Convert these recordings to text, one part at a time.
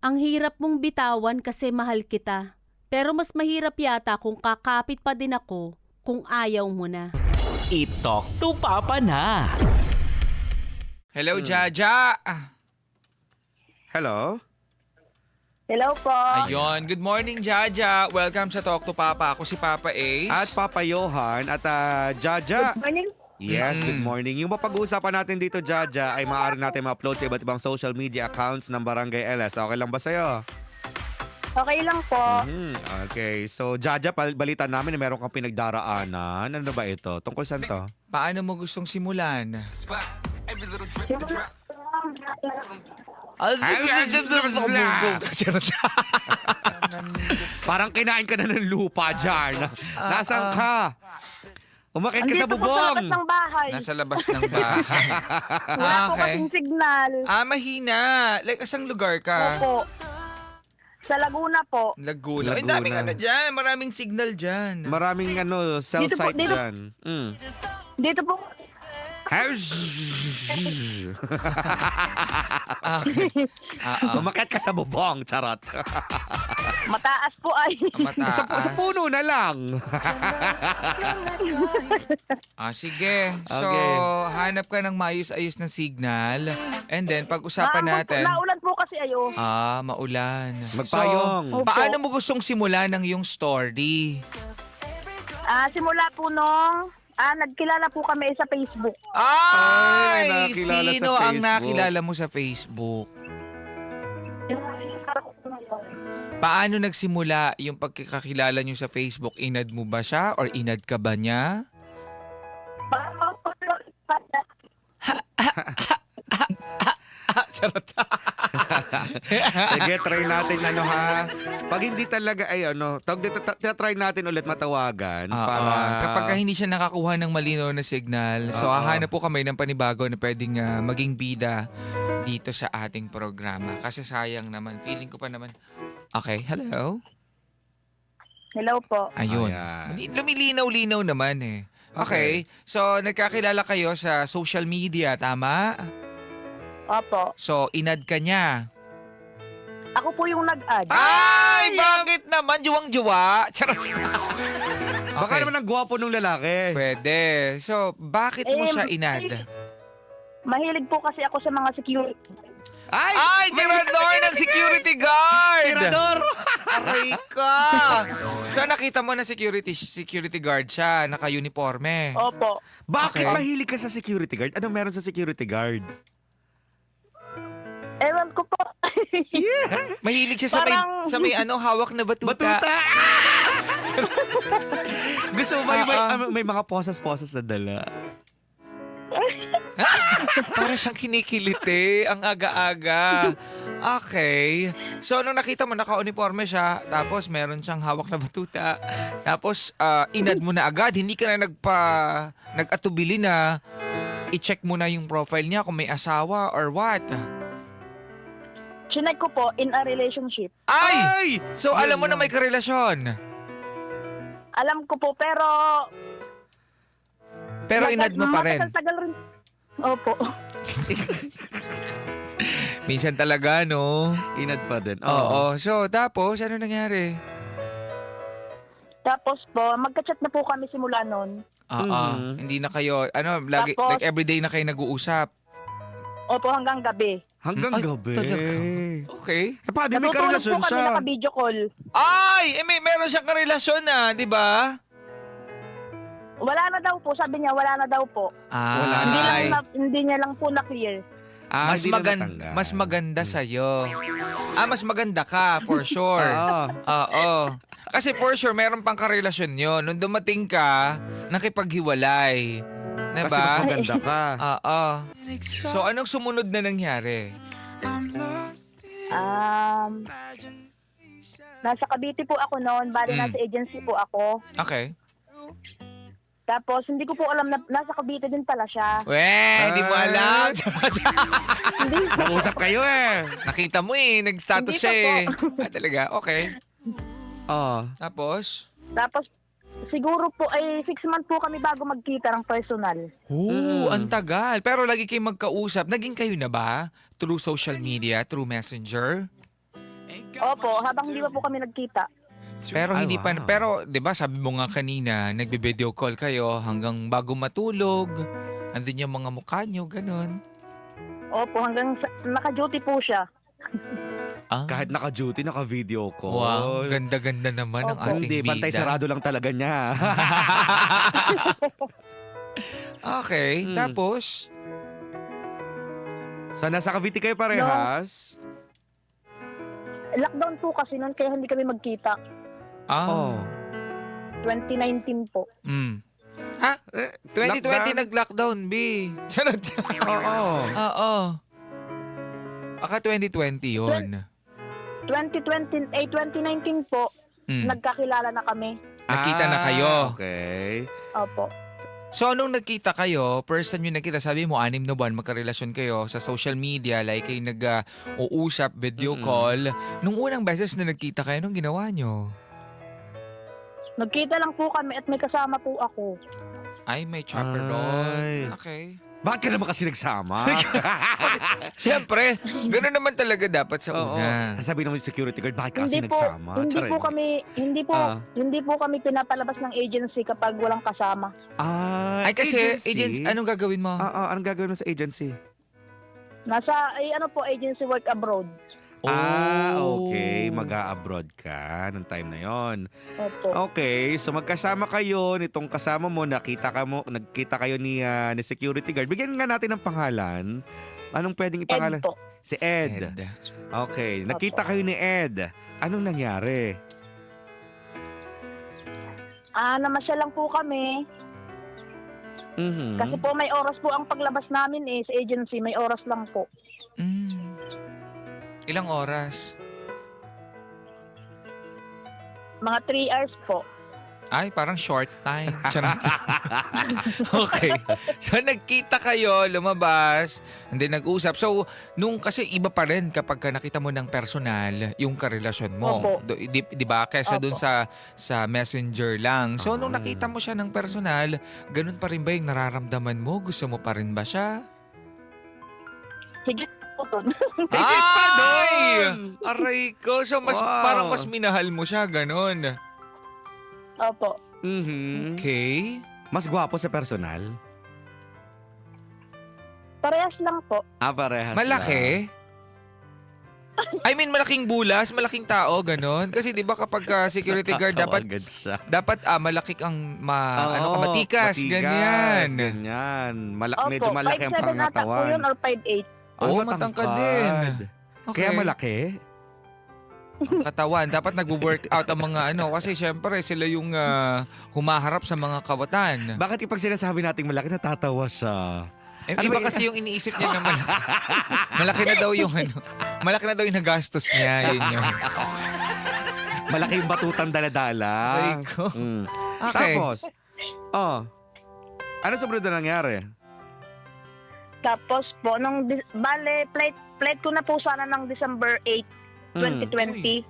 Ang hirap mong bitawan kasi mahal kita. Pero mas mahirap yata kung kakapit pa din ako kung ayaw mo na. I-talk to Papa na. Hello, Jaja! Hello? Hello po. Ayun, good morning, Jaja. Welcome sa Talk to Papa. Ako si Papa Ace. At Papa Johan at Jaja. Good morning. Yes, good morning. Yung mapag-uusapan natin dito, Jaja, ay maaari natin ma-upload sa iba't ibang social media accounts ng Barangay LS. Okay lang ba sa'yo? Okay lang po. Okay, so Jaja, balita namin na meron kang pinagdaraanan. Ano ba ito? Tungkol saan to? Paano mo gustong simulan? Parang kinain ka na ng lupa dyan. Nasaan ka? Umakit ka sa Andito po sa labas bubong. ng bahay. Nasa labas ng bahay. Wala po Okay. kasing signal. Mahina. Like, asang lugar ka? Opo. Sa Laguna po. Laguna. Ay, Laguna. daming ano dyan. Maraming signal dyan. Maraming cell Dito po, site dito. dyan. Dito po. Okay. Umakit ka sa bubong, charot. Mataas po ay. Mataas. sa puno na lang. Sige. So, Okay. hanap ka ng maayos-ayos na signal. And then, pag-usapan natin. Naulan po kasi ayo. Maulan. Magpayong. So, paano mo gustong simulan ng iyong story? Simula po nung nagkilala po kami sa Facebook. Ay, nakakilala Sino sa ang Facebook. nakilala mo sa Facebook? Paano nagsimula yung pagkakakilala niyo sa Facebook? Inad mo ba siya or inad ka ba niya? Charot. Sige, try natin Pag hindi talaga try natin ulit matawagan para Kapag hindi siya nakakuha ng malinaw na signal, so hahanap po kami ng panibago na pwedeng maging bida dito sa ating programa. Kasi sayang naman, feeling ko pa naman. Okay, hello? Hello po. Ayun. Ayan. Lumilinaw-linaw naman eh. Okay, so nagkakilala kayo sa social media, tama? Opo. So, inad ka niya. Ako po yung nag-add. Ay, bakit naman? Juwang-juwa. Charot. Baka naman ang gwapo ng lalaki. Pwede. So, bakit mo siya inad? Mahilig po kasi ako sa mga security. Ay, tirador ng security guard! Tirador! Aray ka! So, nakita mo na security guard siya, naka-uniforme. Opo. Bakit Okay. mahilig ka sa security guard? Anong meron sa security guard? Ewan ko po. Mahilig siya Parang- sa may hawak na batuta. Batuta! Gusto mo ba yung may Oo. mga posas-posas na dala? Para siyang kinikiliti, ang aga-aga. Okay. So, nung nakita mo, naka-uniforme siya, tapos meron siyang hawak na batuta, tapos inad mo na agad, hindi ka na nag-atubili na i-check mo na yung profile niya kung may asawa or what. Chinek ko po in a relationship. Ay! So, Yun alam mo na lang. may karelasyon. Alam ko po pero Pero inad mo pa rin. Matagal-tagal rin. Opo. Minsan talaga, no? Inad pa din. Oo. So, tapos, ano nangyari? Tapos po, magka-chat na po kami simula noon. Hindi na kayo, lagi, Tapos- like everyday na kayo nag-uusap. Opo, hanggang gabi. Hanggang Ay, gabi. talaga? Okay. Paano may Natutulog karelasyon po kami siya? naka-video call. Ay! Meron siyang karelasyon na, di ba? Wala na daw po, sabi niya, wala na daw po. Wala na. Ay, Hindi niya lang po na-clear. mas, Hindi na natanggal. mas maganda sa'yo. Mas maganda ka, for sure. Oo. Oo. Kasi for sure, meron pang karelasyon yun. Nung dumating ka, nakipaghiwalay. Diba? Kasi mas maganda ka. Oo. So, anong sumunod na nangyari? Nasa Cavite po ako noon, bali nasa agency po ako. Okay. Tapos, hindi ko po alam na nasa Cavite din pala siya. Hindi mo alam. Nag-usap kayo eh. Nakita mo nag-status Hindi siya pa talaga? Okay. Oo. Tapos? Tapos, siguro po ay 6 months po kami bago magkita ng personal. Ang tagal. Pero lagi kayo magkausap. Naging kayo na ba? Through social media, through messenger? Opo, habang hindi pa po kami nagkita. Pero Ay, hindi pa, wow. pero 'di ba sabi mo nga kanina, nagbe-video call kayo hanggang bago matulog. Andun yung mga mukha nyo, ganun. Opo, naka-duty po siya. Ah, Kahit naka-duty, naka-video call. wow, ganda-ganda naman ang Opo. ating Hindi, bantay bida. sarado lang talaga niya. Okay, Hmm. tapos, So, nasa Cavite kayo parehas? Lockdown po kasi noon kaya hindi kami magkita. Oh. 2019 po. Ha? 2020 Lockdown? nag-lockdown, B. Charot. Oo. Oo. Aka 2020 yun. 2019 po, nagkakilala na kami. Nakita na kayo. Okay. Opo. So, nung nagkita kayo, first time yung nakita, sabi mo, 6 na buwan, magkarelasyon kayo sa social media, like kayo nag-uusap, video call. Nung unang beses na nagkita kayo, nung ginawa nyo? Nagkita lang po kami at may kasama po ako. Ay, may chaperone. Ay. Okay. Bakit ka naman kasi nagsama? Siyempre, gano'n naman talaga dapat sa Oo. una. Sabi naman yung security guard, bakit kasi Hindi po, nagsama? Charing. hindi po kami pinapalabas ng agency kapag walang kasama. Ay, kasi, agents, anong gagawin mo? Anong gagawin mo sa agency? Nasa agency work abroad. Okay. Mag-a-abroad ka ng time na yon. Opo. Okay, so magkasama kayo, nitong kasama mo, nagkita kayo ni security guard. Bigyan nga natin ng pangalan. Anong pwedeng ipangalan? Ed po. Si Ed. Okay, nakita kayo ni Ed. Anong nangyari? Namasyal lang po kami. Mhm. Kasi po may oras po ang paglabas namin sa agency. May oras lang po. Ilang oras? Mga 3 hours po. Ay, parang short time. Charot. Okay. So, nagkita kayo, lumabas, and then nag-usap. So, kasi iba pa rin kapag nakita mo ng personal yung karelasyon mo. Opo. Di ba? Kesa dun Opo. sa messenger lang. So, nung nakita mo siya ng personal, ganun pa rin ba yung nararamdaman mo? Gusto mo pa rin ba siya? Higit po dun. Higit pa Ay! doon! Aray ko. So, Wow. parang mas minahal mo siya, ganun. Opo. Mhm. Okay. Mas gwapo sa personal? Parehas lang po. Parehas Malaki? I mean, malaking bulas, malaking tao, ganun. Kasi di ba kapag security guard, dapat malaki kang matikas, ganyan. Medyo malaki ang 5'7" ata po pangatawan. yun or 5'8". Matangkad din. Okay. Kaya malaki? Ang katawan. Dapat nag-workout ang mga kasi syempre sila yung humaharap sa mga kawatan. Bakit kapag sinasabi nating malaki, natatawa siya? Ano Iba ba kasi yung iniisip niya na malaki. Malaki na daw yung malaki na daw yung nagastos niya. Yun yun. Malaki yung batutang daladala. Aray ko. Okay. Tapos, ano sumunod na nangyari? Tapos po, flight ko na po sana ng December 8, 2020.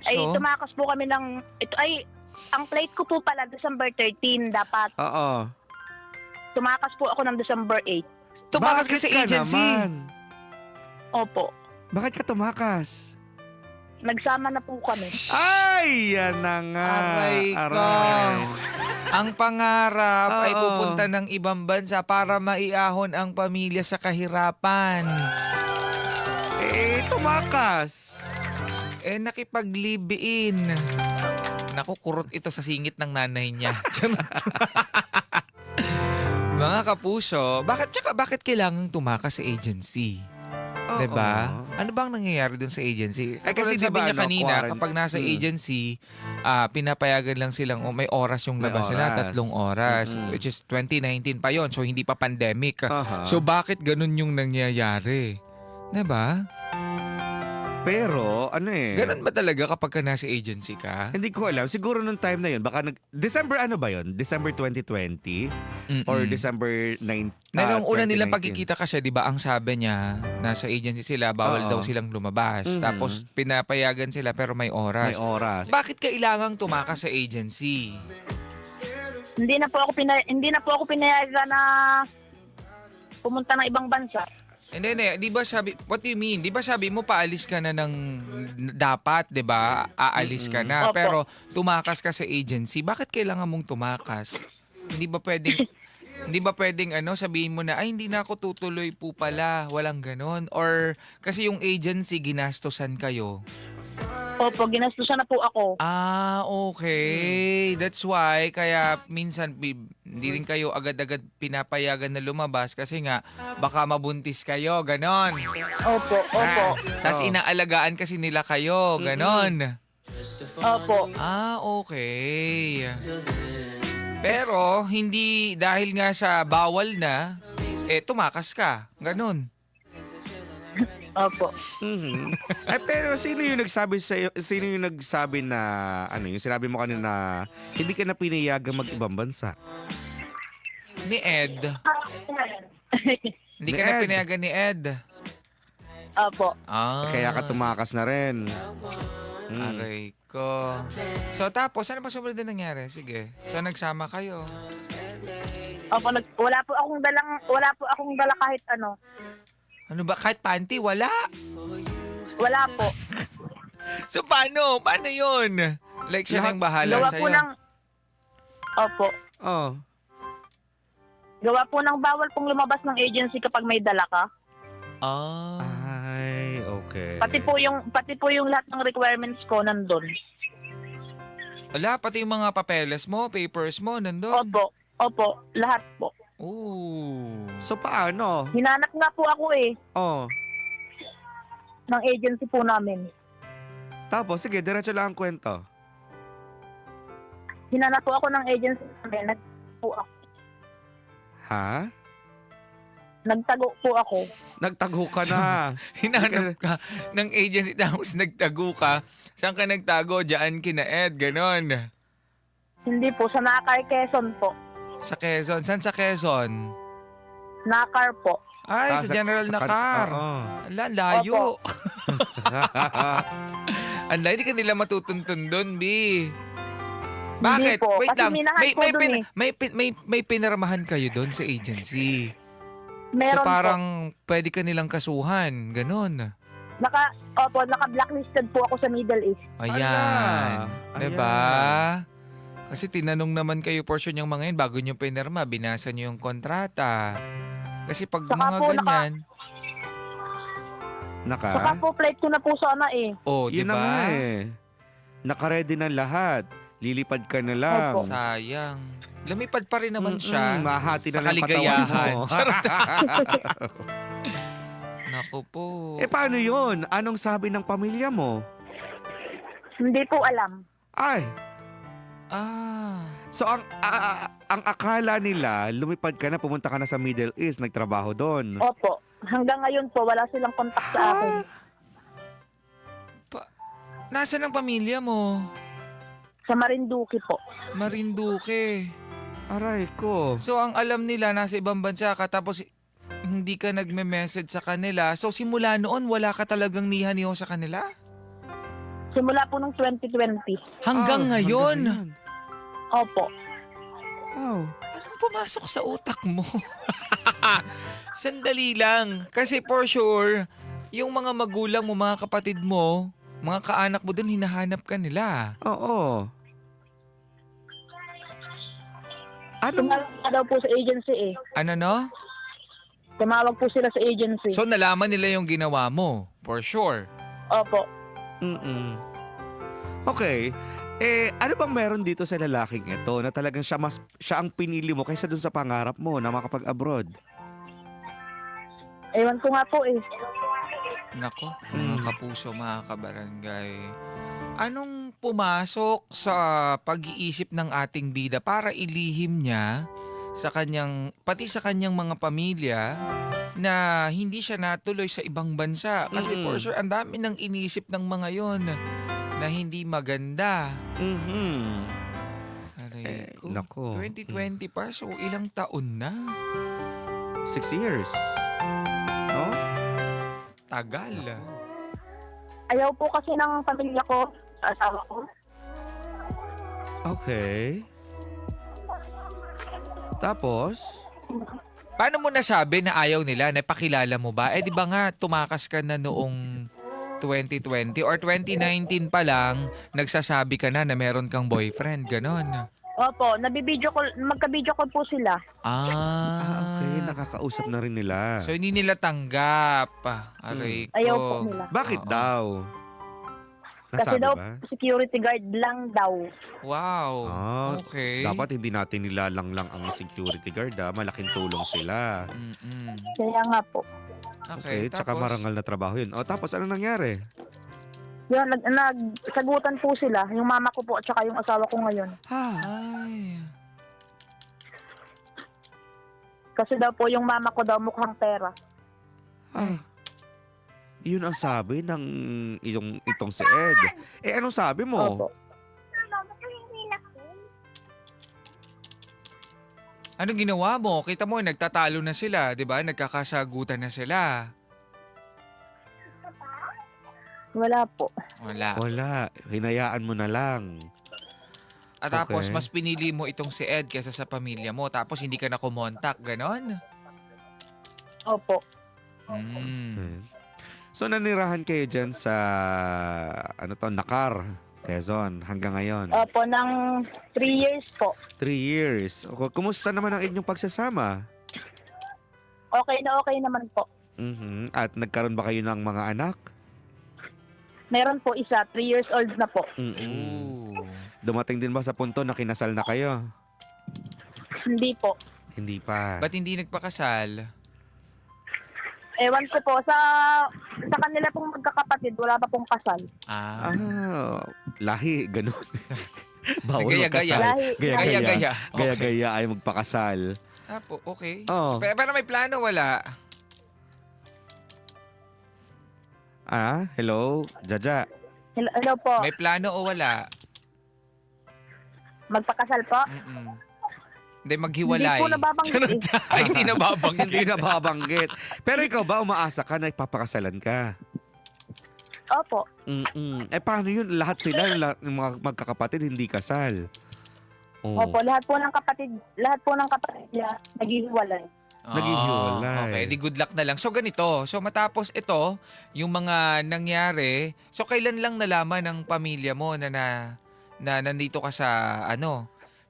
Ay, So? tumakas po kami ang flight ko po pala December 13 dapat. Oo. Tumakas po ako ng December 8. Tumakas ka sa Bakit agency. naman? Opo. Bakit ka tumakas? Nagsama na po kami. Ay, yan na nga. Aray ko. Ang pangarap ay Oo. pupunta ng ibang bansa para maiahon ang pamilya sa kahirapan. Tumakas. Nakipag-live-in. Naku, kurot ito sa singit ng nanay niya. Mga kapuso, bakit kailangang tumakas sa agency? Diba? Ano bang nangyayari dun sa agency? Kasi Kasi sabi diba, niya kanina, quarantine. kapag nasa agency, pinapayagan lang silang may oras yung May labas nila, oras. 3 oras, which is 2019 pa yon, so hindi pa pandemic. Aha. So bakit ganun yung nangyayari? Diba? Pero, Ganun ba talaga kapag nasa agency ka? Hindi ko alam. Siguro nung time na yun, baka December ano ba yun? December 2020? Or December 9? Nung una nilang 2019? pagkikita kasi, di ba, ang sabi niya, nasa agency sila, bawal Oo. daw silang lumabas. Mhm. Tapos pinapayagan sila pero may oras. May oras. Bakit kailangang tumakas sa agency? Hindi na po ako pinayagan na pumunta ng ibang bansa. Hindi, di ba sabi, what do you mean? Di ba sabi mo paalis ka na ng dapat, di ba? Aalis ka na. Opo. Pero tumakas ka sa agency. Bakit kailangan mong tumakas? Hindi ba pwedeng sabihin mo na, ay hindi na ako tutuloy po pala. Walang ganon. Or kasi yung agency, ginastosan kayo. Opo, ginastusan na po ako. Ah, okay. That's why, kaya minsan hindi rin kayo agad-agad pinapayagan na lumabas kasi nga baka mabuntis kayo, ganon. Opo, opo, Tapos inaalagaan kasi nila kayo, ganon. opo. Ah, okay. Pero hindi dahil nga sa bawal na, tumakas ka, ganon. Opo. Mhm. Ay, pero sino yung nagsabi na, yung sinabi mo kanina, hindi ka na pinayagang mag-ibang bansa? Ni Ed. Hindi Ni ka na Ed. pinayagan ni Ed. Opo. Ah. Kaya ka tumakas na rin. Aray ko. So tapos, ano pa sumunod na nangyari? Sige. So nagsama kayo. Opo, wala po akong dala kahit ano. Ano ba? Kahit panty? Wala. Wala po. So paano? Paano yun? Like siya nang bahala Gawa sa'yo? po ng Opo. Oh. Gawa po ng bawal pong lumabas ng agency kapag may dala ka. Ah. Ay, okay. Pati po yung lahat ng requirements ko nandun. Wala, pati yung mga papeles mo, papers mo, nandun. Opo, lahat po. Ooh. So paano? Hinanap nga po ako Oh. ng agency po namin. Tapos, sige, diretso lang ang kwento. Hinanap po ako ng agency namin. Ha? Nagtago po ako. Nagtago ka na. Hinanap ka ng agency tapos nagtago ka. Saan ka nagtago? Diyan kina Ed, ganon. Hindi po, sa Nakar, Quezon po. Sa Quezon. Saan sa Quezon? Nakar po. Ay, sa General Nakar. Oo. Ala, layo. Ang layo, di ka nila matutuntun doon, B. Bakit? po, Wait kasi lang. minahan ko dun May pinaramahan kayo doon sa agency. Meron So parang pwede ka nilang kasuhan. Ganon. po. Naka-blacklisted po ako sa Middle East. Ayan. Ala. Diba? Kasi tinanong naman kayo portion yung mga yun bago nyo pinirma. Binasa nyo yung kontrata. Kasi pag Saka mga po, ganyan. Saka po, flight ko na po sana Oh, Yun diba? na nga Naka-ready na lahat. Lilipad ka na lang. Opo. Sayang. Lumipad pa rin naman siya. Mahati na sa lang yung kaligayahan. katawan mo. Charot. Naku po. Paano yun? Anong sabi ng pamilya mo? Hindi po alam. Ay, so ang akala nila, lumipad ka na, pumunta ka na sa Middle East, nagtrabaho doon. Opo. Hanggang ngayon po, wala silang contact sa akin. Nasaan ang pamilya mo? Sa Marinduque po. Marinduque. Aray ko. So ang alam nila nasa ibang bansa ka tapos hindi ka nagme-message sa kanila. So simula noon wala ka talagang nihaniho sa kanila? Simula po ng 2020. Hanggang ngayon? Opo. Wow. Anong pumasok sa utak mo? Sandali lang. Kasi for sure, yung mga magulang mo, mga kapatid mo, mga kaanak mo dun, hinahanap ka nila. Oo. Tumawag na daw po sa agency Ano no? Tumawag po sila sa agency. So nalaman nila yung ginawa mo, for sure. Opo. Okay. Ano bang meron dito sa lalaking ito na talagang siya ang pinili mo kaysa dun sa pangarap mo na makapag-abroad? Ewan ko nga po Nako, mga kapuso, mga kabarangay. Anong pumasok sa pag-iisip ng ating bida para ilihim niya sa pati sa kanyang mga pamilya na hindi siya natuloy sa ibang bansa? Kasi for sure, ang dami nang inisip ng mga yon na hindi maganda. Aray ko. Nako. 2020 pa, so ilang taon na? 6 years. No? Tagal. Ayaw po kasi ng pamilya ko, sa asawa ko. Okay. Tapos? Paano mo nasabi na ayaw nila? Napakilala mo ba? Eh di ba nga tumakas ka na noong 2020 or 2019 pa lang, nagsasabi ka na meron kang boyfriend, ganon. Opo, magka-video call po sila. Okay, nakakausap na rin nila. So hindi nila tanggap. Aray ko. Ayaw po nila. Bakit Oo. daw? Kasi Nasabi daw, ba? security guard lang daw. Wow. Ah, Okay. Dapat hindi natin nilalang lang ang security guard, malaking tulong sila. Mm-mm. Kaya nga po. Okay, tsaka tapos? marangal na trabaho yun. O tapos ano nangyari? Yun, nagsagutan po sila. Yung mama ko po at saka yung asawa ko ngayon. Ay. Kasi daw po yung mama ko daw mukhang pera. Ay. Yun ang sabi ng itong si Ed. Eh anong sabi mo? Opo. Anong ginawa mo? Kita mo, nagtatalo na sila, di ba? Nagkakasagutan na sila. Wala po. Wala. Wala, hinayaan mo na lang. At tapos, Okay. mas pinili mo itong si Ed kaysa sa pamilya mo. Tapos, hindi ka na kumontak. Ganon? Opo. Mm. So nanirahan kayo dyan sa Nakar, Quezon hanggang ngayon. Opo, ng 3 years po. 3 years. Kumusta naman ang inyong pagsasama? Okay naman po. Mhm. At nagkaroon ba kayo ng mga anak? Meron po isa, 3 years old na po. Mm-mm. Ooh. Dumating din ba sa punto na kinasal na kayo? Hindi po. Hindi pa. Ba't hindi nagpakasal? Ewan ko po, sa kanila pong magkakapatid, wala pa pong kasal. Ah. Lahi, ganun. Bawal Gaya-gaya. magkasal. Lahi. Gaya-gaya. Gaya-gaya. Gaya-gaya ay magpakasal. Okay. Oh. Pero may plano, wala. Hello? Jaja. Hello po, May plano o wala? magpakasal po? Mm-mm. Hindi, maghiwalay. Hindi po nababanggit Charot. Ay, hindi nababanggit. Hindi na babanggit. Pero ikaw ba, umaasa ka na ipapakasalan ka? Opo. Mm-mm. Eh paano yun? Lahat sila, yung mga magkakapatid, hindi kasal. Oh. Opo, lahat po ng kapatid niya naghihiwalay. Naghihiwalay. Okay, di good luck na lang. So ganito, so matapos ito, yung mga nangyari, so kailan lang nalaman ng pamilya mo na nandito ka sa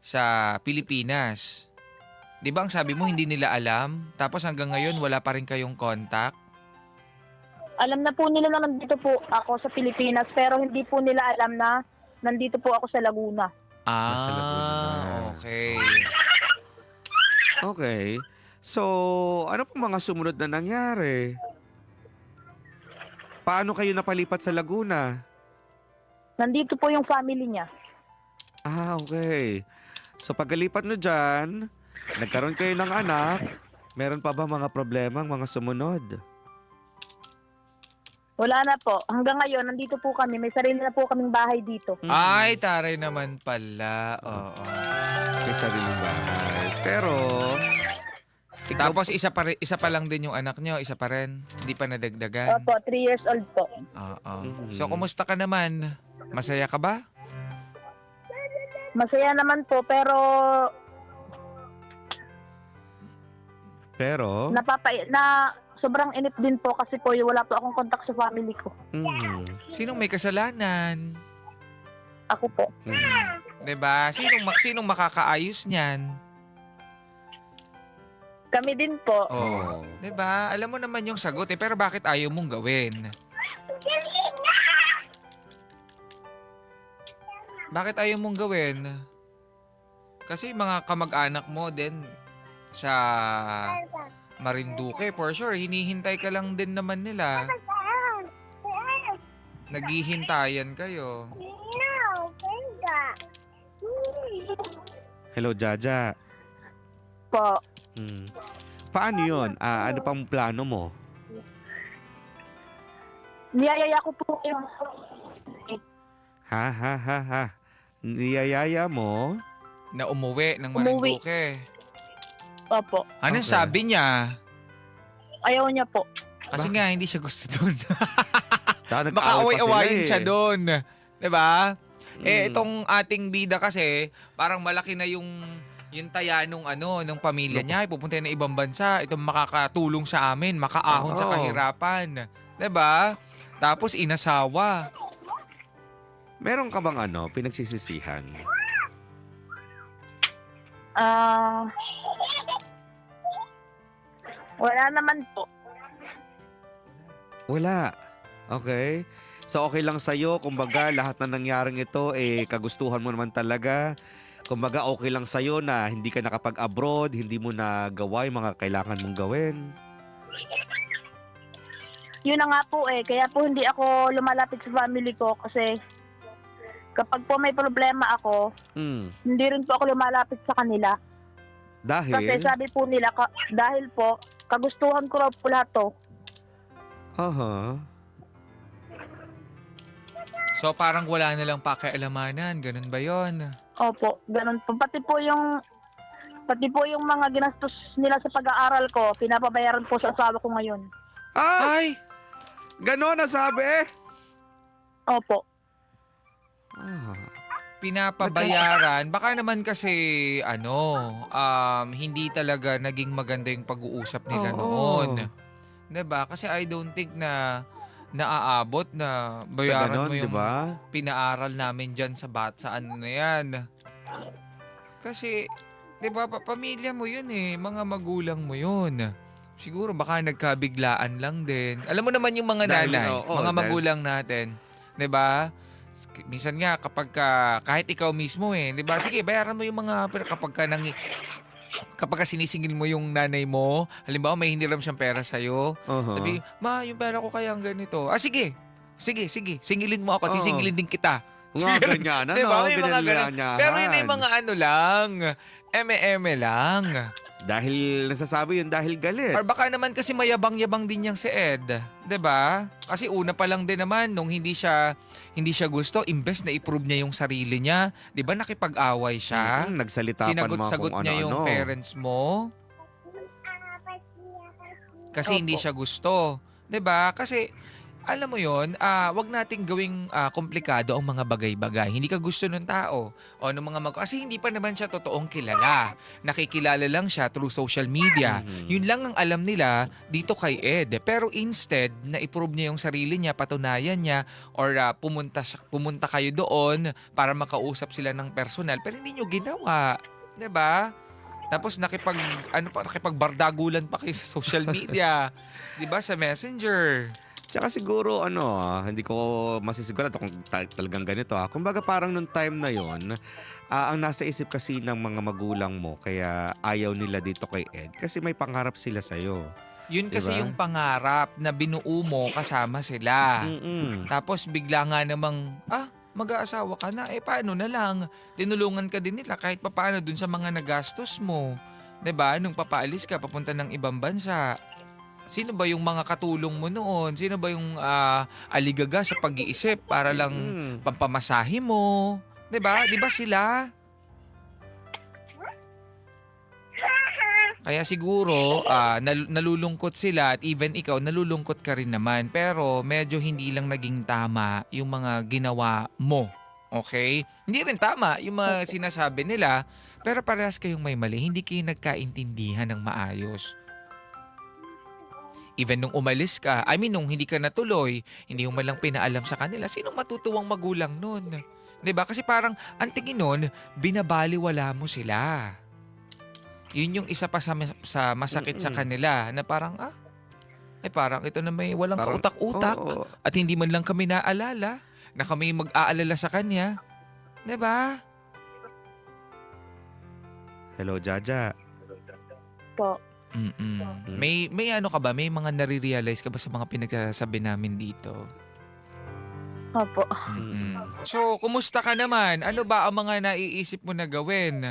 sa Pilipinas? 'Di ba ang sabi mo hindi nila alam? Tapos hanggang ngayon wala pa rin kayong contact? Alam na po nila na nandito po ako sa Pilipinas, pero hindi po nila alam na nandito po ako sa Laguna. Nasa Laguna. Okay. Okay. So, ano pong mga sumunod na nangyari? Paano kayo napalipat sa Laguna? Nandito po yung family niya. Okay. So, pagkalipat nyo dyan, nagkaroon kayo ng anak, meron pa ba mga problemang mga sumunod? Wala na po. Hanggang ngayon, nandito po kami. May sarili na po kaming bahay dito. Ay, taray naman pala. Oo. May sariling bahay. Pero, Tapos isa pa lang din yung anak nyo, isa pa rin. Hindi pa nadagdagan. Opo, 3 years old po. Oo. So, kumusta ka naman? Masaya ka ba? Masaya naman po, pero sobrang inip din po kasi po wala po akong contact sa family ko. Sinong may kasalanan? Ako po. 'Di ba? Sinong makakaayos niyan? Kami din po. Oh. 'Di ba? Alam mo naman yung sagot pero bakit ayaw mong gawin? Bakit ayaw mong gawin? Kasi mga kamag-anak mo din sa Marinduque, for sure, hinihintay ka lang din naman nila. Naghihintayan kayo. hello Jaja. Po. Paano yun? Ano pang plano mo? Niyayaya ko po yung Ha? Niyayaya mo? Na umuwi ng Umuwi. Marinduque. Opo. Anong Okay. sabi niya? Ayaw niya po. Kasi nga, hindi siya gusto doon. Saka nag-away Baka pa sila away-awayin eh. siya doon. 'Di ba? Itong ating bida kasi, parang malaki na yung yung taya nung nung pamilya niya, pupunta na ibang bansa, itong makakatulong sa amin, makaahon sa Oo. kahirapan. 'Di ba? Tapos inasawa. Meron ka bang pinagsisisihan? Wala naman po. Wala. Okay. So okay lang sa'yo, kumbaga lahat na nangyaring ito, kagustuhan mo naman talaga. Kumbaga okay lang sa'yo na hindi ka nakapag-abroad, hindi mo nagawa yung mga kailangan mong gawin. Yun na nga po kaya po hindi ako lumalapit sa family ko kasi kapag po may problema ako, hindi rin po ako lumalapit sa kanila. Kasi Dahil? sabi po nila, dahil po, kagustuhan ko raw po lahat to. Aha. So parang wala na lang pakialamanan, ganun ba 'yon? Opo, ganun po. Pati po yung mga ginastos nila sa pag-aaral ko, pinapabayaran po sa asawa ko ngayon. Ay, Ganon nasabi? Opo. pinapabayaran. Baka naman kasi hindi talaga naging maganda yung pag-uusap nila Oo. noon. 'Di ba? Kasi I don't think na naaabot na Sa bayaran ganon, mo di yung ba? pinaaral namin dyan sa sa na yan. Kasi, di ba, pamilya mo yun mga magulang mo yun. Siguro baka nagkabiglaan lang din. Alam mo naman yung mga Dahil, nanay, oo, mga dahil- magulang natin. Di ba? Minsan nga kapag kahit ikaw mismo di ba? Sige, bayaran mo yung mga, pero kapag sinisingil mo yung nanay mo, halimbawa may hiniram siyang pera sa'yo, Aha. sabi, ma, yung pera ko kaya ang ganito. Sige. Singilin mo ako, Oo. sisingilin din kita. Nga ganyan, Diba? May mga ganun. Ganyan-ganyan. Pero yun ay mga lang, eme-eme lang. Dahil nasasabi yun dahil galit. Or baka naman kasi mayabang-yabang din yang si Ed. 'Di ba? Kasi una pa lang din naman nung hindi siya gusto, imbes na i-prove niya yung sarili niya, 'di ba nakipag-away siya? Nagsalita pa ng mga Sinagot-sagot kung niya yung ano-ano. parents mo. Kasi hindi siya gusto. 'Di ba? Kasi alam mo yon, wag nating gawing komplikado ang mga bagay-bagay. Hindi ka gusto ng tao o ng mga kasi hindi pa naman siya totoong kilala. Nakikilala lang siya through social media. Yun lang ang alam nila dito kay Ed. Pero instead na i-prove niya yung sarili niya, patunayan niya or pumunta kayo doon para makausap sila ng personal, pero hindi niyo ginawa, 'di ba? Tapos nakipagbardagulan pa kayo sa social media, 'di ba, sa Messenger. Tsaka siguro hindi ko masisigurado kung talagang ganito. Kumbaga parang nung time na yon, ang nasa isip kasi ng mga magulang mo kaya ayaw nila dito kay Ed kasi may pangarap sila sa'yo. Yun kasi Diba? yung pangarap na binuo mo kasama sila. Tapos bigla nga namang, mag-aasawa ka na, paano na lang? Tinulungan ka din nila kahit papaano dun sa mga nagastos mo. 'Di ba? Nung papaalis ka, papunta ng ibang bansa. Sino ba yung mga katulong mo noon? Sino ba yung aligaga sa pag-iisip para lang pampamasahe mo? 'Di ba? 'Di ba sila? Kaya siguro nalulungkot sila at even ikaw nalulungkot ka rin naman, pero medyo hindi lang naging tama yung mga ginawa mo. Okay? Hindi rin tama yung mga sinasabi nila, pero parehas kayong may mali. Hindi kayo nagkaintindihan ng maayos. Even nung umalis ka, nung hindi ka natuloy, hindi mo man lang pinaalam sa kanila, sinong matutuwang magulang nun? 'Di ba? Kasi parang ang tingin nun, binabaliwala mo sila. Yun yung isa pa sa masakit sa kanila na parang, parang ito na may walang Parang, kautak-utak oo. at hindi man lang kami naalala na kami mag-aalala sa kanya. 'Di ba? Hello, Jaja. Po. May ano ka ba? May mga nare-realize ka ba sa mga pinagsasabi namin dito? Opo. So, kumusta ka naman? Ano ba ang mga naiisip mo na gawin?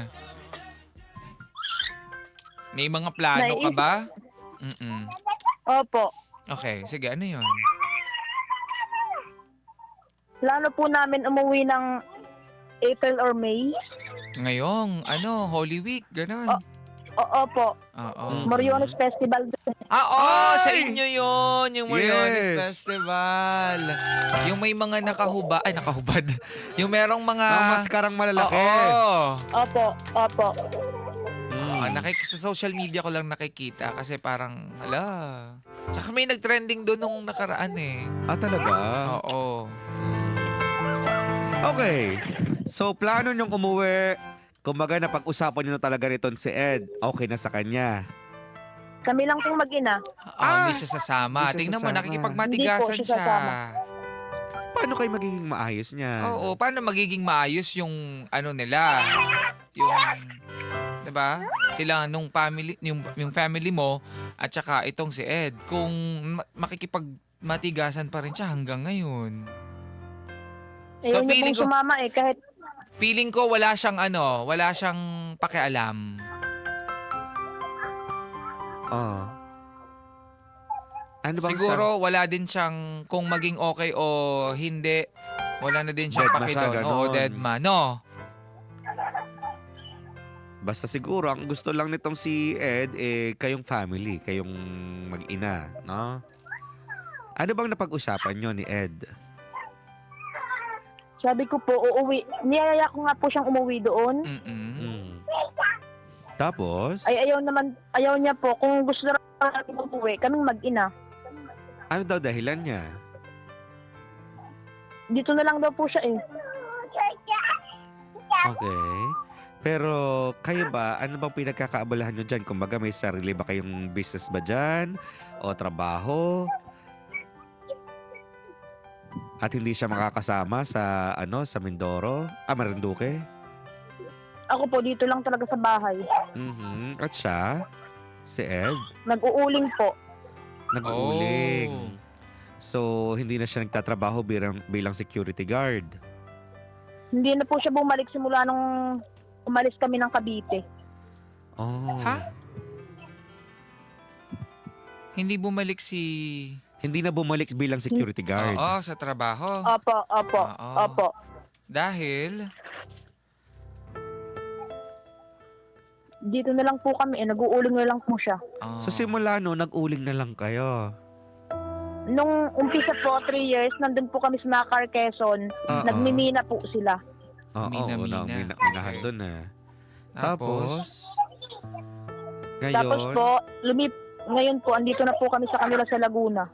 May mga plano ka ba? Opo. Okay, sige. Ano yun? Plano po namin umuwi ng April or May. Ngayong, Holy Week, gano'n. Opo. Oo. Moriones Festival. Sa inyo yun, yung Moriones Yes. Festival. Yung may mga nakahubad. Yung merong mga... Ang maskarang malalaki. Oo. Opo. Sa social media ko lang nakikita kasi parang, Tsaka may nag-trending doon nung nakaraan eh. Talaga? Oo. Okay. So, plano niyong umuwi. Kumbaga, napag-usapan niyo na talaga nito si Ed. Okay na sa kanya. Kami lang pong mag-ina. Hindi siya sasama. Hindi siya Tingnan mo, sasama. nakikipagmatigasan Hindi po siya siya. Paano kayo magiging maayos niya? Oo, paano magiging maayos yung nila? Yung 'di ba? Sila nung family, yung family mo at saka itong si Ed kung makikipagmatigasan pa rin siya hanggang ngayon. Ayaw niya feeling pong sumama kahit Feeling ko wala siyang pakialam. Ano bang Siguro wala din siyang kung maging okay o hindi. Wala na din siyang Dead ma paki siya, doon. ganon. Oo, dead ma. No. Basta siguro, ang gusto lang nitong si Ed, kayong family, kayong mag-ina, no? Ano bang napag-usapan nyo ni Ed? sabi ko po uuwi. Niyaya ko nga po siyang umuwi doon. Tapos? Ay ayaw niya po. Kung gusto na natin umuwi, kaming mag-ina. Ano daw dahilan niya? Dito na lang daw po siya eh. Okay. Pero kayo ba, ano bang pinagkakaabalahan nyo dyan? Kumbaga may sarili ba kayong business ba dyan? O trabaho? At hindi siya makakasama sa sa Mindoro? Marinduque? Ako po dito lang talaga sa bahay. At siya? Si Ed? Nag-uuling po. Nag-uuling. Oh. So, hindi na siya nagtatrabaho bilang security guard. Hindi na po siya bumalik simula nung umalis kami ng Cavite. Oh. Ha? Hindi bumalik si... Hindi na bumalik bilang security guard. Oo, sa trabaho. Opo. Oo. Dahil... Dito na lang po kami nag-uuling na lang po siya. So, simula no, nag-uling na lang kayo. Nung umpisa po, 3 years, nandun po kami sa Nacar, Quezon. Oo. Nagmimina po sila. Oo, Mina-mina. minahan Okay. doon eh. Tapos... Ngayon, Tapos po, ngayon po, andito na po kami sa kanila sa Laguna.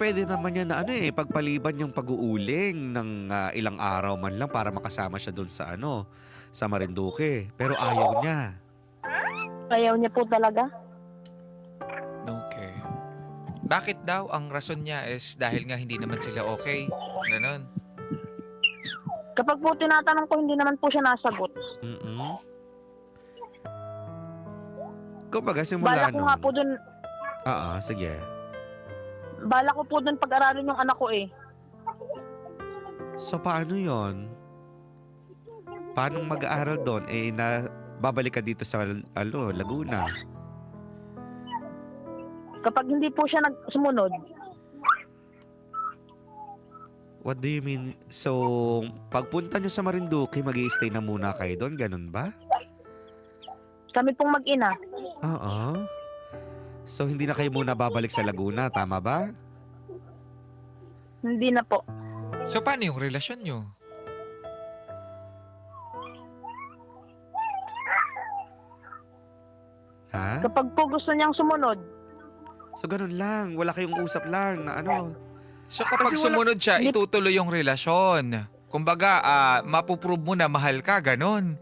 pwede naman yan na pagpaliban yung pag-uuling ng ilang araw man lang para makasama siya doon sa sa Marinduque. Pero ayaw niya. Ayaw niya po talaga. Okay. Bakit daw ang rason niya is dahil nga hindi naman sila okay? Ganon. Kapag po tinatanong ko, hindi naman po siya nasagot. Kumbaga, simula Bala ko nga po dun, sige. bala ko po dun pag-aralin yung anak ko eh. So, paano yon? Paano mag-aaral doon? Babalik ka dito sa Laguna. Kapag hindi po siya sumunod, What do you mean? So, pagpunta nyo sa Marinduque, mag-i-stay na muna kayo doon? Ganun ba? kami pong mag-ina. Oo. So, hindi na kayo muna babalik sa Laguna, tama ba? Hindi na po. So, paano yung relasyon nyo? Ha? Kapag po gusto niyang sumunod, So, ganun lang. Wala kayong usap lang na So, kapag Kasi wala- sumunod siya, itutuloy yung relasyon. Kumbaga, mapuprove mo na mahal ka, ganon.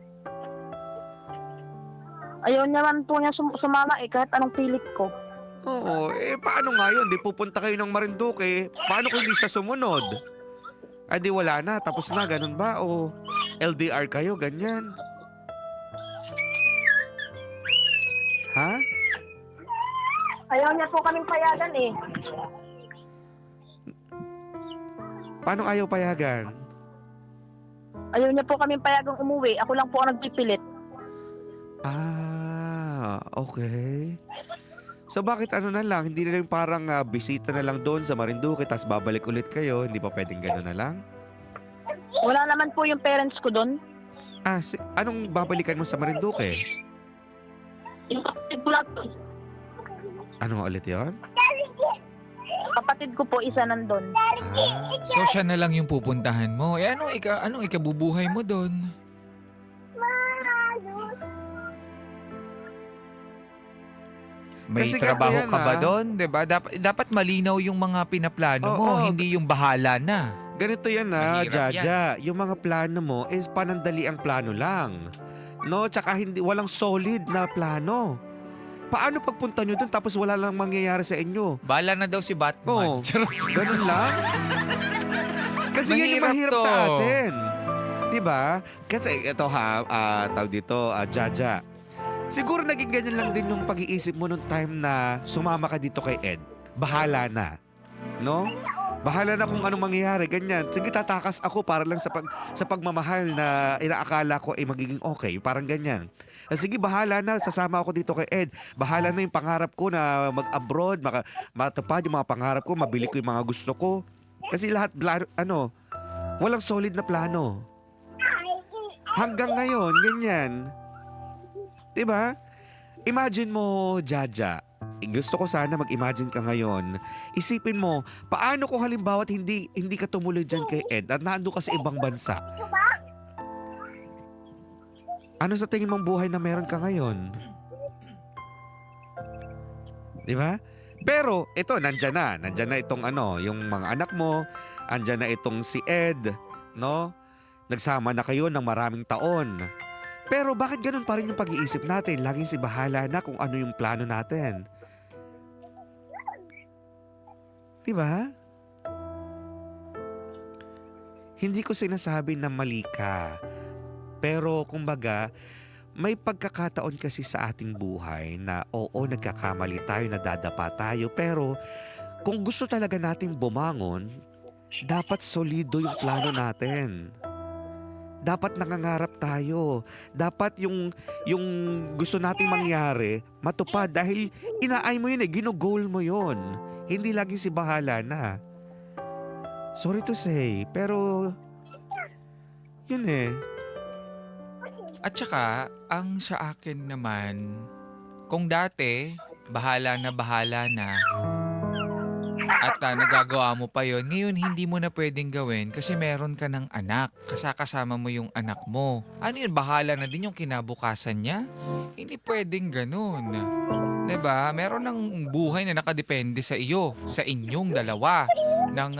ayaw niya man po niya sumama kahit anong pilit ko. Oo. Paano nga yun? Di pupunta kayo ng Marinduque. Paano kung hindi siya sumunod? Ay, di wala na. Tapos na, ganun ba? O LDR kayo, ganyan? Ha? Ayaw niya po kaming payagan eh. Paano ayaw payagan? Ayaw niya po kaming payagang umuwi. Ako lang po ang nagpipilit. Okay. So bakit na lang? Hindi na lang parang bisita na lang doon sa Marinduque tapos babalik ulit kayo? Hindi pa pwedeng gano'n na lang? Wala naman po yung parents ko doon. Anong babalikan mo sa Marinduque? Yung kapatid ko lang po. Ano ulit yon? Kapatid ko po isa nandun. So, siya na lang yung pupuntahan mo. Anong ikabubuhay mo doon? May Kasi trabaho ganito yan, ka ba ah. doon? 'Di ba? Dapat malinaw yung mga pinaplano mo, Oo. hindi yung bahala na. Ganito yan na, Mahirap Jaja. Yung mga plano mo is panandali ang plano lang. No? Tsaka walang solid na plano. Paano pagpunta nyo dun tapos wala lang mangyayari sa inyo? Bahala na daw si Batman. Oo. Ganun lang? Kasi yan yung Mahirap mahirap to. sa atin. Diba? Kasi ito tawag dito, Jaja. Siguro naging ganyan lang din yung pag-iisip mo nung time na sumama ka dito kay Ed. Bahala na. No? Bahala na kung anong mangyayari, ganyan. Sige, tatakas ako para lang sa pagmamahal na inaakala ko ay magiging okay. Parang ganyan. Sige, bahala na. Sasama ako dito kay Ed. Bahala na yung pangarap ko na mag-abroad, matupad yung mga pangarap ko, mabili ko yung mga gusto ko. Kasi lahat, walang solid na plano. Hanggang ngayon, ganyan. Diba? Imagine mo, Jaja. Gusto ko sana mag-imagine ka ngayon. Isipin mo, paano kung halimbawa hindi ka tumuloy dyan kay Ed at naando ka sa ibang bansa? Ano sa tingin mong buhay na meron ka ngayon? Diba? Pero ito, nandyan na itong yung mga anak mo, andyan na itong si Ed, no? Nagsama na kayo ng maraming taon. Pero bakit ganun pa rin yung pag-iisip natin? Laging si bahala na kung ano yung plano natin. Diba? Hindi ko sinasabi na mali ka. Pero kumbaga, may pagkakataon kasi sa ating buhay na oo, nagkakamali tayo, nadadapa tayo. Pero kung gusto talaga nating bumangon, dapat solido yung plano natin. Dapat nangangarap tayo. Dapat yung gusto nating mangyari, matupad. Dahil inaay mo yun ginugol mo yun. Hindi lagi si bahala na. Sorry to say, pero yun eh. At saka, ang sa akin naman, kung dati, bahala na, at nagagawa mo pa yon, ngayon hindi mo na pwedeng gawin kasi meron ka ng anak. Kasama mo yung anak mo. Ano yun, bahala na din yung kinabukasan niya? Hindi pwedeng ganun. 'Di ba? Meron ng buhay na nakadepende sa iyo, sa inyong dalawa ng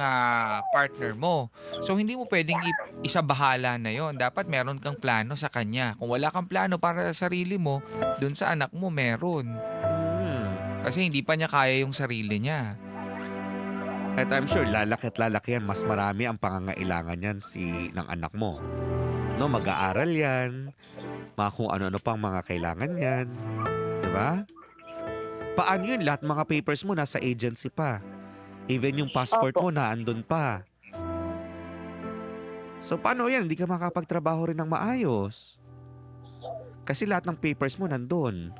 partner mo. So hindi mo pwedeng isa bahala na yon. Dapat meron kang plano sa kanya. Kung wala kang plano para sa sarili mo, dun sa anak mo meron. Kasi hindi pa niya kaya yung sarili niya. At I'm sure lalaki at lalaki yan, mas marami ang pangangailangan yan ng anak mo. No, mag-aaral yan, kung ano-ano pang mga kailangan yan. Diba? Paano yun? Lahat mga papers mo nasa agency pa. Even yung passport mo naandun pa. So paano yan? Hindi ka makapagtrabaho rin ng maayos. Kasi lahat ng papers mo nandun.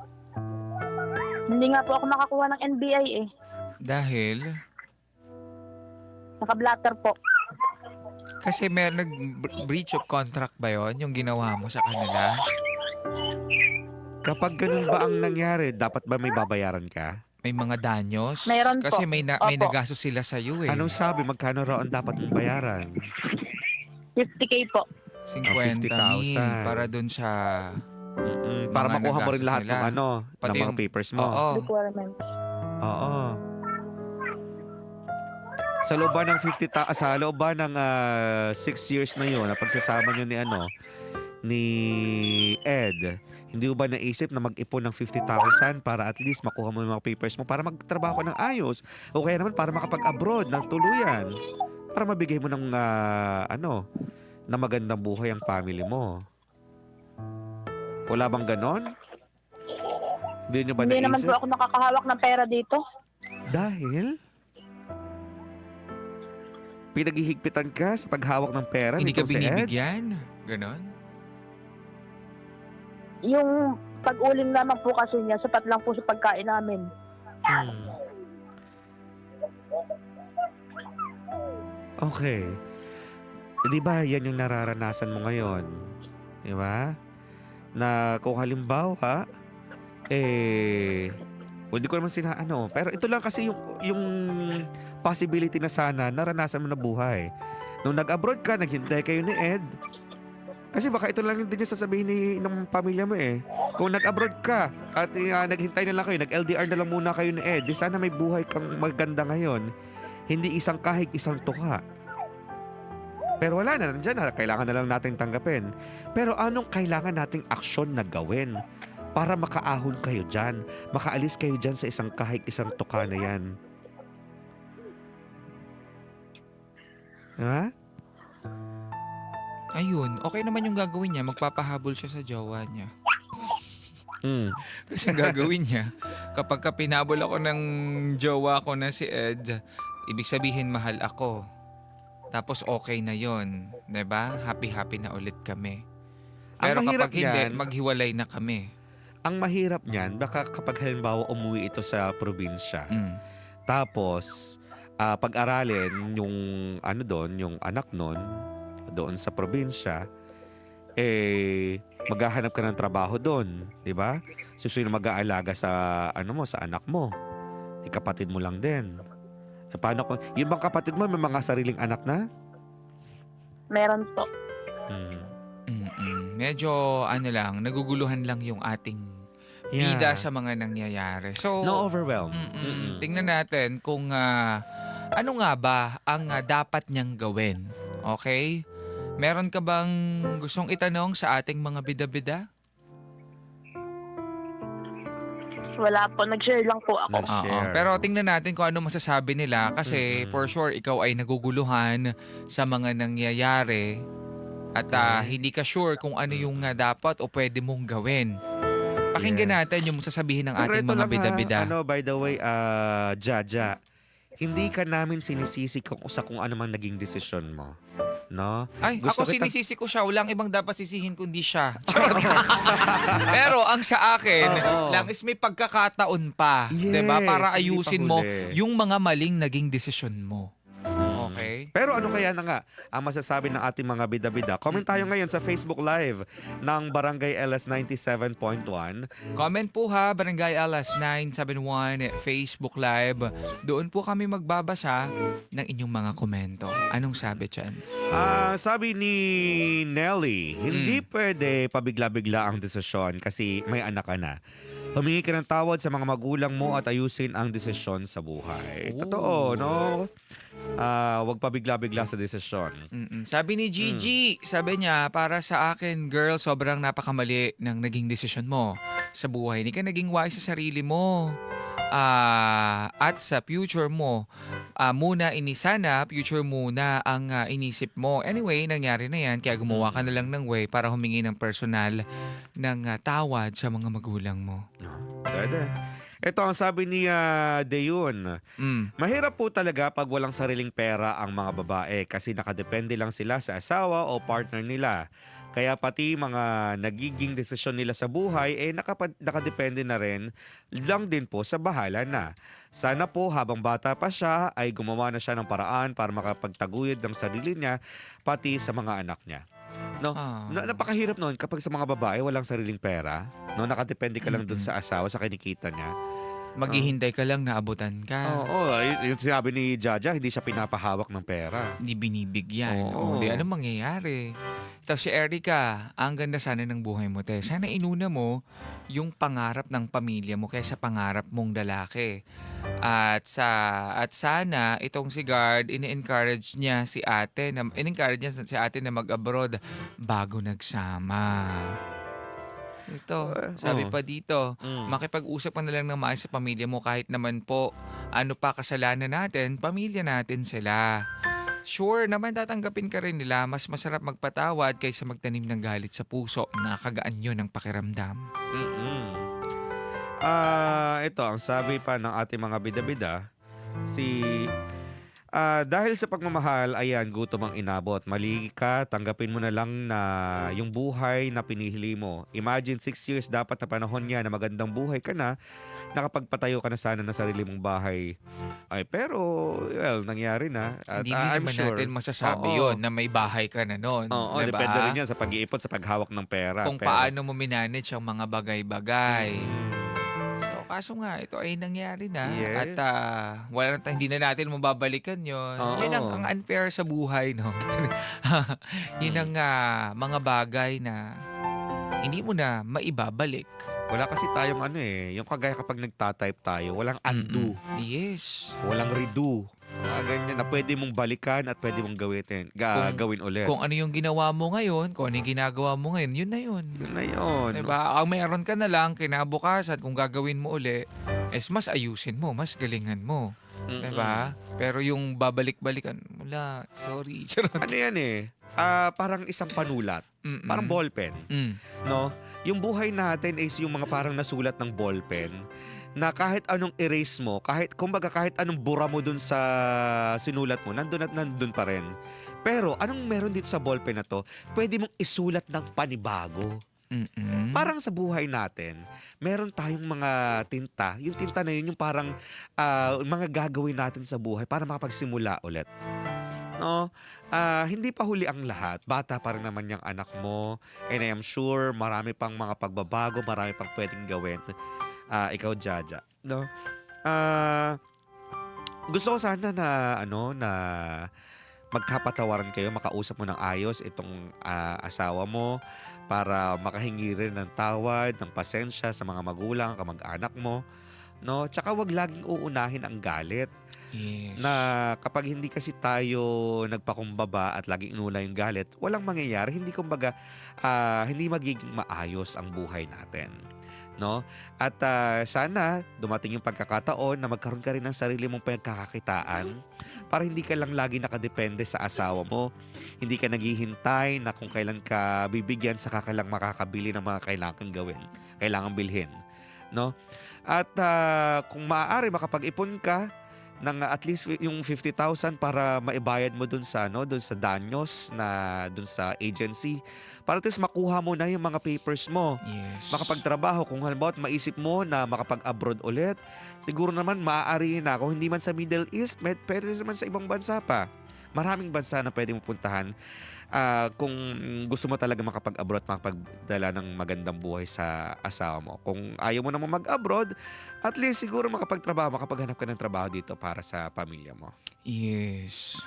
Hindi nga po ako makakuha ng NBI eh. Dahil, Naka-blatter po. kasi may nag-breach of contract ba yon yung ginawa mo sa kanila? Kapag ganun ba ang nangyari, dapat ba may babayaran ka? May mga danyos? Meron po. Kasi may Opo. nagastos sila sa iyo eh. Anong sabi? Magkano raw ang dapat mong bayaran? 50K po. 50,000 para dun sa... Para Mga makuha mo rin nagastos lahat nila. ng Pati mga yung- papers mo. Oo. Requirement. Oo. Sa loob ba ng 6 years na 'yon, na pagsasama niyo ni Ed, hindi mo ba naisip na mag-ipon ng 50,000 para at least makuha mo yung mga papers mo para magtrabaho ka ng ayos? O kaya naman para makapag-abroad ng tuluyan. Para mabigay mo ng na magandang buhay ang family mo. Wala bang ganon? Hindi nyo ba Hindi naman naisip? po ako nakakahawak ng pera dito. Dahil? Pinaghihigpitan ka sa paghawak ng pera Hindi ka nitong si Ed? binibigyan? Ganon? Yung pag-uling naman po kasi niya, sapat lang po sa pagkain namin. Okay. Di ba yan yung nararanasan mo ngayon? Di ba? Na kung halimbawa, hindi ko naman pero ito lang kasi yung possibility na sana naranasan mo na buhay. Nung nag-abroad ka, naghintay kayo ni Ed, Kasi baka ito lang din yung sasabihin ng pamilya mo eh. Kung nag-abroad ka at naghintay na lang kayo, nag-LDR na lang muna kayo ni Ed, di sana may buhay kang maganda ngayon. Hindi isang kahig, isang tuka. Pero wala na, nandiyan na. Kailangan na lang natin tanggapin. Pero anong kailangan nating aksyon na gawin para makaahon kayo dyan? Makaalis kayo dyan sa isang kahig, isang tuka na yan. Ha? Ayun, okay naman yung gagawin niya. Magpapahabol siya sa jowa niya. Kasi ang gagawin niya, kapag pinabol ako ng jowa ko na si Ed, ibig sabihin mahal ako. Tapos okay na yon, 'di ba? Happy-happy na ulit kami. Pero kapag hindi, maghiwalay na kami. Ang mahirap niyan, baka kapag halimbawa umuwi ito sa probinsya, tapos pag-aralin yung yung anak nun, doon sa probinsya, maghahanap ka ng trabaho doon, di ba? Sino mag-aalaga sa sa anak mo? Di kapatid mo lang din. Paano kung yung bang kapatid mo may mga sariling anak na? Meron po. Medyo naguguluhan lang yung ating bida sa mga nangyayari. So, no overwhelm. Tingnan natin kung ano nga ba ang dapat niyang gawin. Okay? Meron ka bang gustong itanong sa ating mga bida-bida? Wala po. Nag-share lang po ako. Nag-share. Pero tingnan natin kung ano masasabi nila kasi for sure ikaw ay naguguluhan sa mga nangyayari at hindi ka sure kung ano yung dapat o pwede mong gawin. Pakinggan natin yung sasabihin ng ating mga bida-bida. By the way, Jaja, hindi ka namin sinisisi kung ano mang naging desisyon mo. No? Ay, ako sinisisi ko siya. Walang ibang dapat sisihin kundi siya. Pero ang sa akin lang is may pagkakataon pa. Yes, 'di ba? Para hindi ayusin pa mo huli. yung mga maling naging desisyon mo. Okay? Pero ano kaya na nga ang masasabi ng ating mga bida-bida? Comment tayo ngayon sa Facebook Live ng Barangay LS 97.1. Comment po ha, Barangay LS 971 Facebook Live. Doon po kami magbabasa ng inyong mga komento. Anong sabi dyan? Sabi ni Nelly, hindi pwede pabigla-bigla ang desisyon kasi may anak ka na. Humingi ka ng tawad sa mga magulang mo at ayusin ang desisyon sa buhay. Ooh. Totoo, no? Huwag pabigla-bigla sa desisyon. Sabi ni Gigi, sabi niya, para sa akin, girl, sobrang napakamali ng naging desisyon mo sa buhay. Hindi ka naging wise sa sarili mo. At sa future mo, future muna ang inisip mo. Anyway, nangyari na yan, kaya gumawa ka na lang ng way para humingi ng personal ng tawad sa mga magulang mo. Pwede. Ito ang sabi ni Deyun. Mahirap po talaga pag walang sariling pera ang mga babae kasi nakadepende lang sila sa asawa o partner nila. Kaya pati mga nagiging desisyon nila sa buhay nakadepende na rin lang din po sa bahala na. Sana po habang bata pa siya ay gumawa na siya ng paraan para makapagtaguyod ng sarili niya pati sa mga anak niya. No, napakahirap noon kapag sa mga babae walang sariling pera, no, nakadepende ka lang dun sa asawa sa kinikita niya. Maghihintay ka lang na abutan ka. Yung sinabi ni Jaja, hindi siya pinapahawak ng pera. Hindi binibigyan. Oo. Di anong mangyayari? Tapos si Erica, ang ganda sana ng buhay mo, te. Sana inuna mo yung pangarap ng pamilya mo kaysa pangarap mong lalaki. At sana itong si Guard, ini-encourage niya si ate na mag-abroad bago nagsama. Ito, sabi pa dito, makipag-usap ka na lang ng maayos sa pamilya mo kahit naman po ano pa kasalanan natin, pamilya natin sila. Sure naman tatanggapin ka rin nila, mas masarap magpatawad kaysa magtanim ng galit sa puso. Nakakagaan yun ang pakiramdam. Ito, ang sabi pa ng ating mga bida-bida, dahil sa pagmamahal, ayan, gutom ang inabot. Mali ka, tanggapin mo na lang na yung buhay na pinili mo. Imagine 6 years dapat na panahon niya na magandang buhay ka na, nakapagpatayo ka na sana ng sarili mong bahay. Pero, nangyari na. At, Hindi I'm naman sure, natin masasabi yun na may bahay ka na noon. Oo, diba? depende rin yan sa pag-iipon, sa paghawak ng pera. Kung paano mo minanage ang mga bagay-bagay. So, kaso nga, ito ay nangyari na. Yes. At hindi na natin mababalikan yun. Oo. Yun ang unfair sa buhay, no? Yun ang mga bagay na hindi mo na maibabalik. Wala kasi tayong yung kagaya kapag nagtatype tayo, walang undo, Yes. walang redo. Ganyan na pwede mong balikan at pwede mong gawin ulit. Kung ano yung ginawa mo ngayon, kung ano yung ginagawa mo ngayon, yun na yun. Yun na yun. Diba? Ang meron ka na lang, kinabukasan, kung gagawin mo uli, mas ayusin mo, mas galingan mo. Diba? Pero yung babalik-balikan, wala, sorry. Ano yan parang isang panulat. Parang ballpen. No? Yung buhay natin is yung mga parang nasulat ng ballpen na kahit anong erase mo, kahit anong bura mo dun sa sinulat mo, nandun at nandun pa rin. Pero anong meron dito sa ballpen na to, pwede mong isulat ng panibago. Parang sa buhay natin, meron tayong mga tinta. Yung tinta na yun, yung parang mga gagawin natin sa buhay para makapagsimula ulit. No? Hindi pa huli ang lahat. Bata pa rin naman yung anak mo. And I am sure marami pang mga pagbabago, marami pang pwedeng gawin. Ikaw, Jaja. No? Gusto ko sana na magkapatawaran kayo, makausap mo ng ayos itong asawa mo para makahingi rin ng tawad, ng pasensya sa mga magulang, kamag-anak mo. No? Tsaka wag laging uunahin ang galit. Yes. Na kapag hindi kasi tayo nagpakumbaba at laging inuna yung galit, walang mangyayari. Hindi magiging maayos ang buhay natin. No? At sana dumating yung pagkakataon na magkaroon ka rin ng sarili mong pinagkakakitaan para hindi ka lang lagi nakadepende sa asawa mo. Hindi ka naghihintay na kung kailan ka bibigyan saka ka lang makakabili ng mga kailangan gawin, kailangan bilhin. No? At kung maaari makapag-ipon ka ng at least yung 50,000 para maibayad mo dun sa danyos na dun sa agency para at least makuha mo na yung mga papers mo. Yes. Makapagtrabaho kung halimbawa maisip mo na makapag-abroad ulit, siguro naman maaari na kung hindi man sa Middle East, pwede naman sa ibang bansa pa. Maraming bansa na pwede mo puntahan kung gusto mo talaga makapag-abroad, makapagdala ng magandang buhay sa asawa mo. Kung ayaw mo naman mag-abroad, at least siguro makapagtrabaho, makapaghanap ka ng trabaho dito para sa pamilya mo. Yes.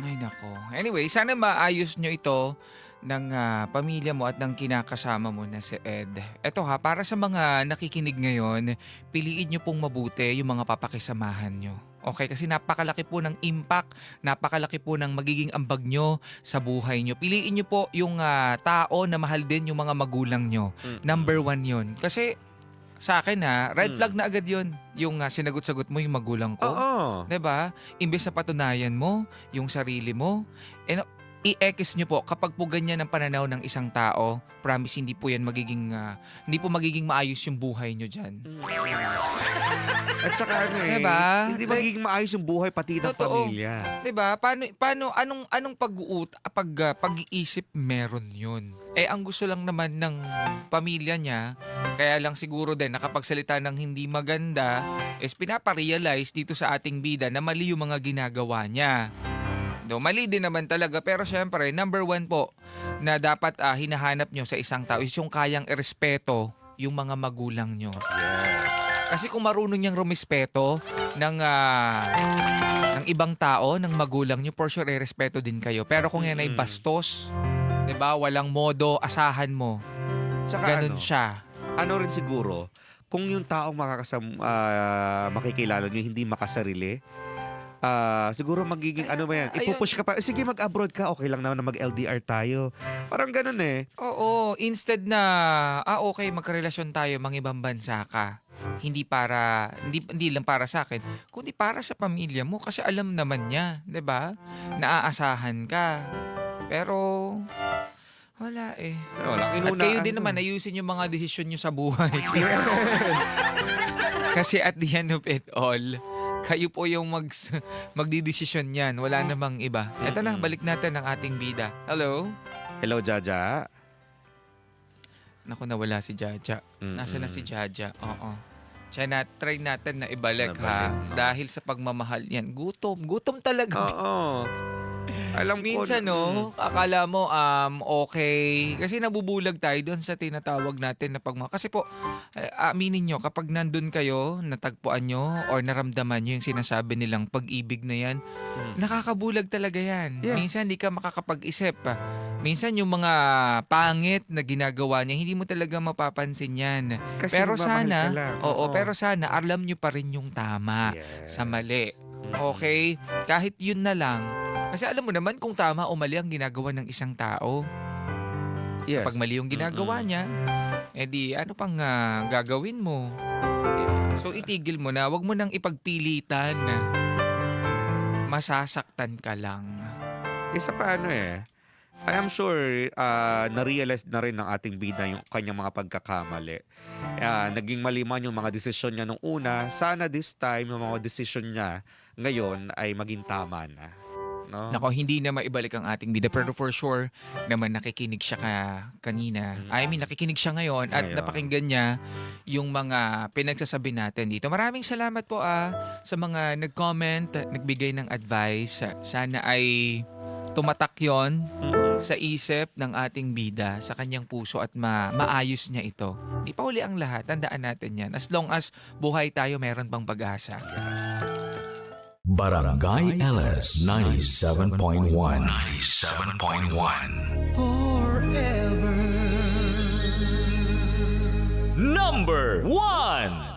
Ay nako. Anyway, sana maayos nyo ito ng pamilya mo at ng kinakasama mo na si Ed. Eto para sa mga nakikinig ngayon, piliin nyo pong mabuti yung mga papakisamahan nyo. Okay, kasi napakalaki po ng impact, napakalaki po ng magiging ambag nyo sa buhay nyo. Piliin nyo po yung tao na mahal din yung mga magulang nyo. Number 1 yun. Kasi sa akin red flag na agad yun. Yung sinagot-sagot mo yung magulang ko. Oo. 'Di ba? Imbes na patunayan mo yung sarili mo, i-ekis nyo po kapag po ganyan ang pananaw ng isang tao, promise hindi po magiging maayos yung buhay nyo dyan. At saka Diba? hindi magiging maayos yung buhay pati ng Totoo. pamilya. 'Di ba? Anong pag-iisip meron 'yun? Ang gusto lang naman ng pamilya niya, kaya lang siguro din nakapagsalita ng hindi maganda, is pinapa-realize dito sa ating bida na mali yung mga ginagawa niya. Mali din naman talaga, pero syempre, number 1 po na dapat hinahanap nyo sa isang tao is yung kayang irespeto yung mga magulang nyo. Yes. Kasi kung marunong niyang rumispeto ng ibang tao, ng magulang nyo, for sure, irespeto din kayo. Pero kung yan ay bastos, 'di ba, walang modo, asahan mo. Tsaka Ganun siya. Ano rin siguro, kung yung taong makikilala nyo hindi makasarili, siguro magiging ipupush ka pa, sige mag-abroad ka, okay lang naman na mag-LDR tayo. Parang ganun Oo, instead na, okay, magkarelasyon tayo, mangibang bansa ka. Hindi lang para sa akin, kundi para sa pamilya mo kasi alam naman niya, 'di ba? Naaasahan ka. Pero wala Walang At kayo din naman ayusin yung mga desisyon nyo sa buhay. Kasi at the end of it all, kayo po yung magdidesisyon yan. Wala namang iba. Eto na, balik natin ang ating bida. Hello? Hello, Jaja. Naku, nawala si Jaja. Nasaan na si Jaja? Oo. Try natin na ibalik Nabalik, no? Dahil sa pagmamahal yan. Gutom talaga. Oo. Alam ko. Minsan, no, akala mo okay. Kasi nabubulag tayo doon sa tinatawag natin na Kasi po, aminin nyo, kapag nandun kayo, natagpuan nyo, or naramdaman nyo yung sinasabi nilang pag-ibig na yan, nakakabulag talaga yan. Yes. Minsan, hindi ka makakapag-isip. Minsan, yung mga pangit na ginagawa niya, hindi mo talaga mapapansin yan. Kasi Pero nagmamahal sana, ka lang. pero sana, alam nyo pa rin yung tama Yes. sa mali. Okay? Kahit yun na lang. Kasi alam mo naman kung tama o mali ang ginagawa ng isang tao. Yes. Pag mali yung ginagawa niya, edi ano pang gagawin mo? So itigil mo na, wag mo nang ipagpilitan. Masasaktan ka lang. Isa pa I am sure na-realize na rin ng ating bida yung kanyang mga pagkakamali. Naging mali man yung mga desisyon niya nung una. Sana this time, yung mga desisyon niya ngayon ay maging tama na. No? Nako, hindi na maibalik ang ating bida. Pero for sure, naman nakikinig siya kanina. Nakikinig siya ngayon at Ngayon. napakinggan niya yung mga pinagsasabi natin dito. Maraming salamat po sa mga nag-comment, nagbigay ng advice. Sana ay tumatak yon sa isip ng ating bida, sa kanyang puso at maayos niya ito. Di pa huli ang lahat. Tandaan natin yan. As long as buhay tayo, meron pang pag-asa. Barangay LS 97.1. 97.1. Number 1.